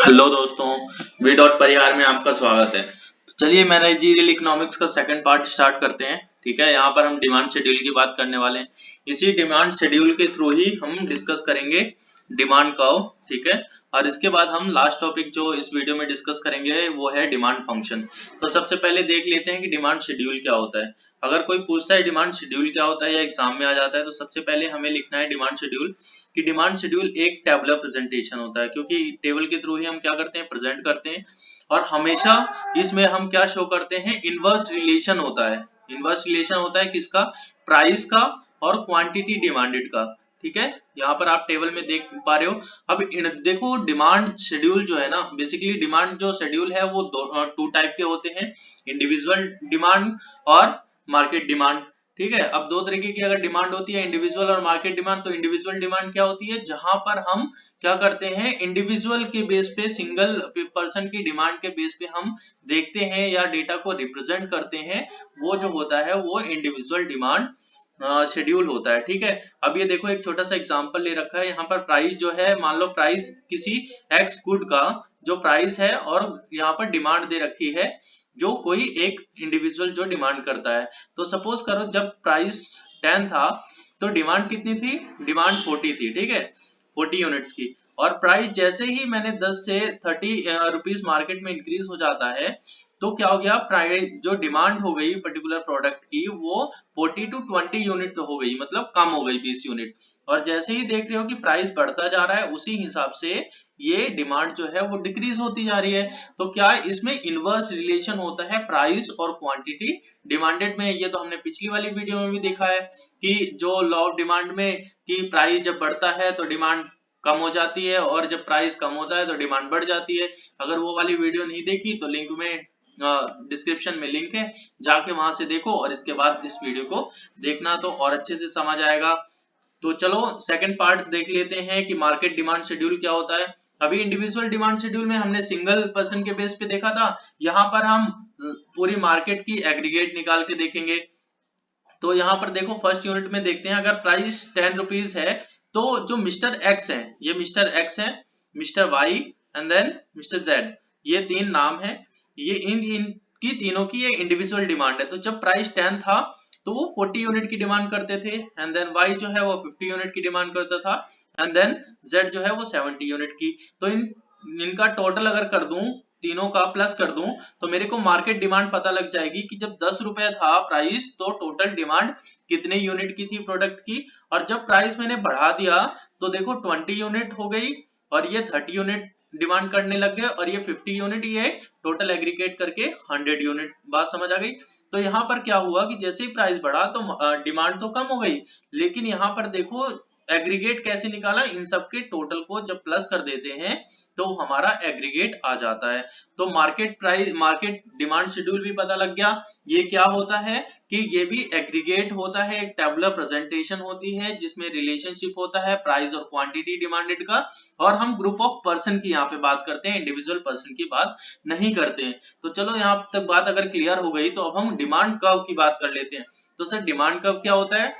Hello दोस्तों, V dot परिहार में आपका स्वागत है। तो चलिए मैनेजरियल इकोनॉमिक्स का सेकंड पार्ट स्टार्ट करते हैं। ठीक है, यहाँ पर हम डिमांड शेड्यूल की बात करने वाले हैं। इसी डिमांड शेड्यूल के थ्रू ही हम डिस्कस करेंगे डिमांड कर्व। ठीक है, और इसके बाद हम लास्ट टॉपिक जो इस वीडियो में डिस्कस करेंगे वो है डिमांड फंक्शन। तो सबसे पहले देख लेते हैं कि डिमांड शेड्यूल क्या होता है। अगर कोई पूछता है डिमांड शेड्यूल क्या होता है या एग्जाम में आ जाता है, तो सबसे पहले हमें लिखना है डिमांड शेड्यूल। कि डिमांड शेड्यूल एक टेबुलर प्रेजेंटेशन होता है, क्योंकि टेबल के थ्रू ही हम क्या करते हैं, प्रेजेंट करते हैं। और हमेशा इसमें हम क्या शो करते हैं, इनवर्स रिलेशन होता है। इनवर्स रिलेशन होता है किसका, प्राइस का और क्वांटिटी डिमांडेड का। ठीक है, यहाँ पर आप टेबल में देख पा रहे हो। अब देखो डिमांड शेड्यूल जो है ना, बेसिकली डिमांड जो शेड्यूल है वो टू टाइप के होते हैं, इंडिविजुअल डिमांड और मार्केट डिमांड। ठीक है, अब दो तरीके की अगर डिमांड होती है, इंडिविजुअल और मार्केट डिमांड। तो इंडिविजुअल डिमांड क्या होती है, जहां पर हम क्या करते हैं, इंडिविजुअल के बेस पे, सिंगल पर्सन की डिमांड के बेस पे हम देखते हैं या डेटा को रिप्रेजेंट करते हैं। वो जो होता है वो इंडिविजुअल डिमांड शेड्यूल होता है। ठीक है, अब ये देखो एक छोटा सा एग्जांपल ले रखा है यहाँ पर। प्राइस जो है, मान लो प्राइस किसी एक्स गुड का जो प्राइस है और यहाँ पर डिमांड दे रखी है जो कोई एक इंडिविजुअल जो डिमांड करता है। तो सपोज करो जब प्राइस 10 था तो डिमांड कितनी थी, डिमांड 40 थी। ठीक है, 40 यूनिट्स की। और प्राइस जैसे ही मैंने 10 से 30 रुपीस मार्केट में इंक्रीज हो जाता है, तो क्या हो गया, प्राइस जो डिमांड हो गई पर्टिकुलर प्रोडक्ट की वो 40 टू 20 यूनिट हो गई, मतलब कम हो गई 20 यूनिट। और जैसे ही देख रहे हो कि प्राइस बढ़ता जा रहा है, उसी हिसाब से ये डिमांड जो है वो डिक्रीज होती जा रही है। तो क्या इसमें इनवर्स रिलेशन होता है प्राइस और क्वांटिटी डिमांडेड में। ये तो हमने पिछली वाली वीडियो में भी देखा है कि जो लॉ ऑफ डिमांड में कि प्राइस जब बढ़ता है तो डिमांड कम हो जाती है, और जब प्राइस कम होता है तो डिमांड बढ़ जाती है। अगर वो वाली वीडियो नहीं देखी तो लिंक में डिस्क्रिप्शन में लिंक है, जाके वहां से देखो और इसके बाद इस वीडियो को देखना, तो और अच्छे से समझ आएगा। तो चलो सेकंड पार्ट देख लेते हैं कि मार्केट डिमांड शेड्यूल क्या होता है। अभी इंडिविजुअल डिमांड शेड्यूल में हमने सिंगल पर्सन के बेस पे देखा था, यहाँ पर हम पूरी मार्केट की एग्रीगेट निकाल के देखेंगे। तो यहाँ पर देखो फर्स्ट यूनिट में देखते हैं, अगर प्राइस 10 रुपीज है तो जो मिस्टर एक्स है, ये मिस्टर एक्स है, mister Y and then mister Z, ये तीन नाम है। ये इनकी तीनों की ये इंडिविजुअल डिमांड है। तो जब प्राइस 10 था तो वो 40 यूनिट की डिमांड करते थे, एंड देन वाई जो है वो 50 यूनिट की डिमांड करता था, एंड देन जेड जो है वो 70 यूनिट की। तो इनका टोटल अगर कर दूं, तीनों का प्लस कर दूं, तो मेरे को मार्केट डिमांड पता लग जाएगी कि जब 10 रुपए था प्राइस तो टोटल डिमांड कितने यूनिट की थी प्रोडक्ट की। और जब प्राइस मैंने बढ़ा दिया तो देखो 20 यूनिट हो गई, और ये 30 यूनिट डिमांड करने लग गए, और ये 50 यूनिट, ये टोटल एग्रीगेट करके 100 यूनिट। बात समझ आ गई। तो यहाँ पर क्या हुआ कि जैसे ही प्राइस बढ़ा तो डिमांड तो कम हो गई, लेकिन यहाँ पर देखो एग्रीगेट कैसे निकाला, इन सबके टोटल को जब प्लस कर देते हैं तो हमारा एग्रीगेट आ जाता है। तो market price, market demand schedule भी पता लग गया। ये क्या होता है कि ये भी एग्रीगेट होता है, एक टेबुलर प्रेजेंटेशन होती है जिसमें रिलेशनशिप होता है प्राइस और क्वांटिटी डिमांडेड का। और हम ग्रुप ऑफ पर्सन की यहाँ पे बात करते हैं, इंडिविजुअल पर्सन की बात नहीं करते हैं। तो चलो यहाँ तक बात अगर क्लियर हो गई, तो अब हम डिमांड कर्व की बात कर लेते हैं। तो सर डिमांड कर्व क्या होता है,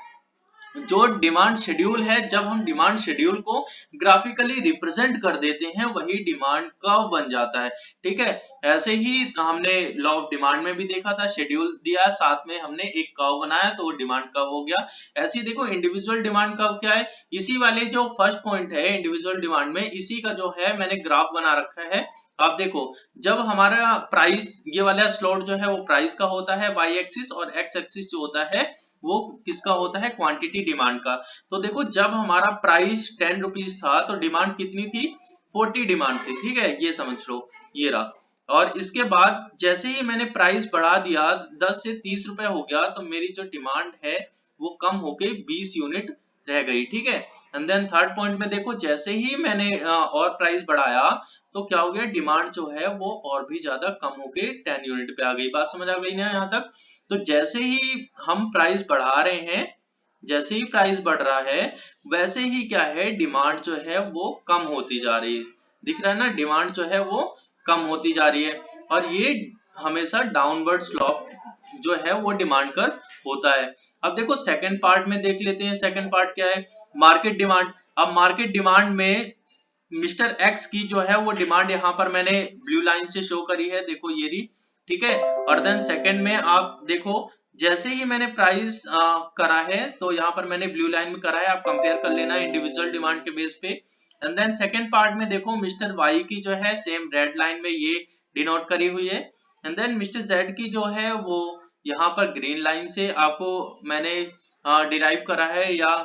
जो डिमांड शेड्यूल है, जब हम डिमांड शेड्यूल को ग्राफिकली रिप्रेजेंट कर देते हैं वही डिमांड कर्व बन जाता है। ठीक है, ऐसे ही हमने लॉ ऑफ डिमांड में भी देखा था, शेड्यूल दिया साथ में हमने एक कर्व बनाया तो वो डिमांड कर्व हो गया। ऐसे ही देखो इंडिविजुअल डिमांड कर्व क्या है, इसी वाले जो फर्स्ट पॉइंट है इंडिविजुअल डिमांड में, इसी का जो है मैंने ग्राफ बना रखा है। आप देखो जब हमारा प्राइस, ये वाला स्लॉट जो है वो प्राइस का होता है वाई एक्सिस, और एक्स एक्सिस जो होता है वो किसका होता है, क्वांटिटी डिमांड का। तो देखो जब हमारा प्राइस 10 रुपीज था तो डिमांड कितनी थी, 40 डिमांड थी। ठीक है, ये समझ लो, ये रहा। और इसके बाद जैसे ही मैंने प्राइस बढ़ा दिया, 10 से 30 रुपए हो गया, तो मेरी जो डिमांड है वो कम होके 20 यूनिट रह गई। ठीक है, एंड देन थर्ड पॉइंट में देखो जैसे ही मैंने और प्राइस बढ़ाया तो क्या हो गया, डिमांड जो है वो और भी ज्यादा कम होके 10 यूनिट पे आ गई। बात समझ आ गई ना यहाँ तक। तो जैसे ही हम प्राइस बढ़ा रहे हैं, जैसे ही प्राइस बढ़ रहा है, वैसे ही क्या है, डिमांड जो है वो कम होती जा रही है। दिख रहा है ना, डिमांड जो है वो कम होती जा रही है। और ये हमेशा डाउनवर्ड स्लोप जो है वो डिमांड कर होता है। अब देखो सेकंड पार्ट में देख लेते हैं, सेकंड पार्ट क्या है, मार्केट डिमांड। अब मार्केट डिमांड में मिस्टर एक्स की जो है वो डिमांड यहाँ पर मैंने ब्लू लाइन से शो करी है, देखो ये रही, ठीक है। और देन सेकंड में आप देखो जैसे ही मैंने प्राइस करा है तो यहाँ पर मैंने ब्लू लाइन में करा है, आप कंपेयर कर लेना इंडिविजुअल डिमांड के बेस पे। एंड देन सेकंड पार्ट में देखो मिस्टर वाई की जो है सेम रेड लाइन में ये डिनोट करी हुई है। एंड देन मिस्टर जेड की जो है वो यहाँ पर ग्रीन लाइन से आपको मैंने डिराइव करा है या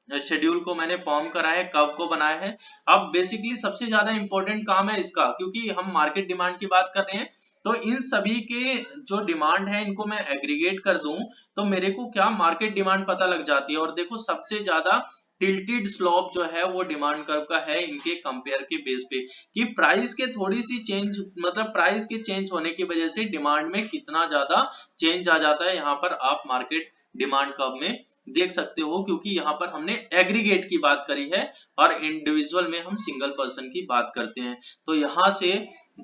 शेड्यूल को मैंने फॉर्म करा है, कब को बनाया है। अब बेसिकली सबसे ज्यादा इंपॉर्टेंट काम है इसका, क्योंकि हम मार्केट डिमांड की बात कर रहे हैं, तो इन सभी के जो डिमांड है इनको मैं एग्रीगेट कर दूं तो मेरे को क्या मार्केट डिमांड पता लग जाती है। और देखो सबसे ज्यादा टिल्टेड स्लोप जो है वो डिमांड कर्व का है इनके कंपेयर के बेस पे, कि प्राइस के थोड़ी सी चेंज मतलब प्राइस के चेंज होने की वजह से डिमांड में कितना ज्यादा चेंज आ जाता है, यहाँ पर आप मार्केट डिमांड कर्व में देख सकते हो, क्योंकि यहाँ पर हमने एग्रीगेट की बात करी है और इंडिविजुअल में हम सिंगल पर्सन की बात करते हैं। तो यहाँ से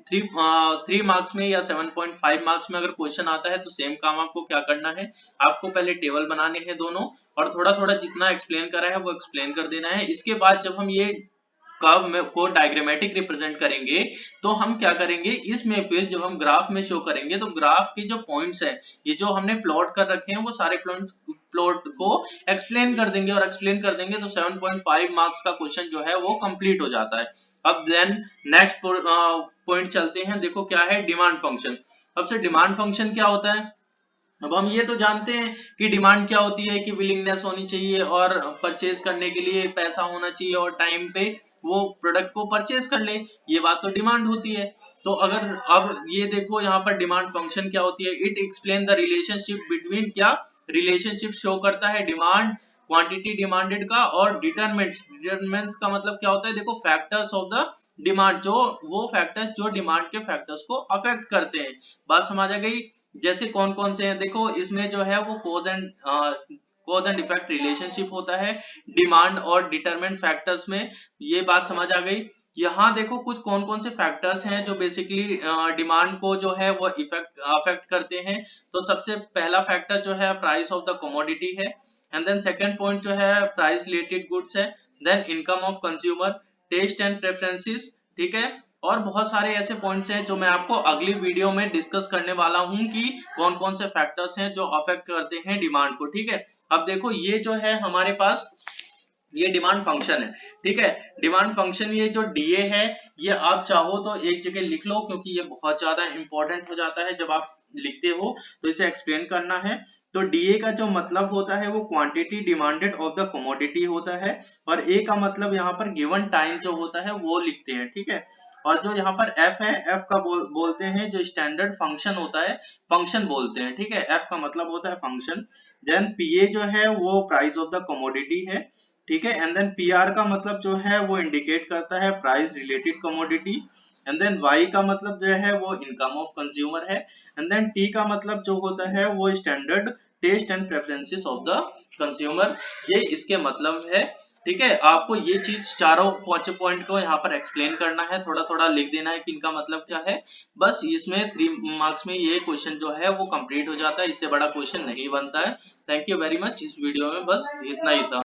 3 मार्क्स में या 7.5 मार्क्स में अगर क्वेश्चन आता है तो सेम काम आपको क्या करना है, आपको पहले टेबल बनाने हैं दोनों और थोड़ा थोड़ा जितना एक्सप्लेन करा है वो एक्सप्लेन कर देना है। इसके बाद जब हम ये कर्व में को डायग्रामेटिक रिप्रेजेंट करेंगे तो हम क्या करेंगे, इसमें फिर जब हम ग्राफ में शो करेंगे तो ग्राफ के जो पॉइंट्स हैं ये जो हमने प्लॉट कर रखे हैं वो सारे प्लॉट को एक्सप्लेन कर देंगे, और एक्सप्लेन कर देंगे तो 7.5 मार्क्स का क्वेश्चन जो है वो कंप्लीट हो जाता है। अब देन नेक्स्ट पॉइंट चलते हैं, देखो क्या है डिमांड फंक्शन। अब से डिमांड फंक्शन क्या होता है, अब हम ये तो जानते हैं कि डिमांड क्या होती है, कि विलिंगनेस होनी चाहिए और परचेज करने के लिए पैसा होना चाहिए और टाइम पे वो प्रोडक्ट को परचेज कर ले, ये बात तो डिमांड होती है। तो अगर अब ये देखो यहाँ पर डिमांड फंक्शन क्या होती है, it explain the relationship between, क्या रिलेशनशिप शो करता है डिमांड क्वांटिटी डिमांडेड का और डिटरमिनेंट्स का मतलब क्या होता है, देखो फैक्टर्स ऑफ द डिमांड, जो वो फैक्टर्स जो डिमांड के फैक्टर्स को अफेक्ट करते हैं। बात समझ आ गई, जैसे कौन कौन से हैं, देखो इसमें जो है वो कॉज एंड इफेक्ट रिलेशनशिप होता है डिमांड और डिटरमिनेंट फैक्टर्स में, ये बात समझ आ गई। यहाँ देखो कुछ कौन कौन से फैक्टर्स हैं जो बेसिकली डिमांड को जो है वो अफेक्ट करते हैं। तो सबसे पहला फैक्टर जो है प्राइस ऑफ द कमोडिटी है, एंड देन सेकंड पॉइंट जो है प्राइस रिलेटेड गुड्स है, then income of consumer, taste and preferences, ठीक है। और बहुत सारे ऐसे पॉइंट्स हैं जो मैं आपको अगली वीडियो में डिस्कस करने वाला हूं कि कौन कौन से फैक्टर्स हैं जो अफेक्ट करते हैं डिमांड को, ठीक है। अब देखो ये जो है हमारे पास ये डिमांड फंक्शन है, ठीक है। डिमांड फंक्शन ये जो डीए है ये आप चाहो तो एक जगह लिख लो, क्योंकि ये बहुत ज्यादा इंपॉर्टेंट हो जाता है जब आप लिखते हो तो इसे एक्सप्लेन करना है। तो डीए का जो मतलब होता है वो quantity demanded of the commodity होता है, और ए का मतलब यहाँ पर गिवन टाइम जो होता है वो लिखते हैं, ठीक है। और जो यहाँ पर एफ है, एफ का बोलते हैं जो स्टैंडर्ड फंक्शन होता है, फंक्शन बोलते हैं, ठीक है। एफ का मतलब होता है फंक्शन। देन पीए जो है वो प्राइस ऑफ द कमोडिटी है, ठीक है। एंड देन पीआर का मतलब जो है वो इंडिकेट करता है price related commodity. And then Y का मतलब जो है वो इनकम ऑफ कंज्यूमर है। एंड देन टी का मतलब जो होता है वो standard taste and preferences of the consumer, ये इसके मतलब है, ठीक है। आपको ये चीज चारों पॉइंट को यहाँ पर एक्सप्लेन करना है, थोड़ा थोड़ा लिख देना है कि इनका मतलब क्या है। बस इसमें 3 मार्क्स में ये क्वेश्चन जो है वो कंप्लीट हो जाता है, इससे बड़ा क्वेश्चन नहीं बनता है। थैंक यू वेरी मच, इस वीडियो में बस इतना ही था।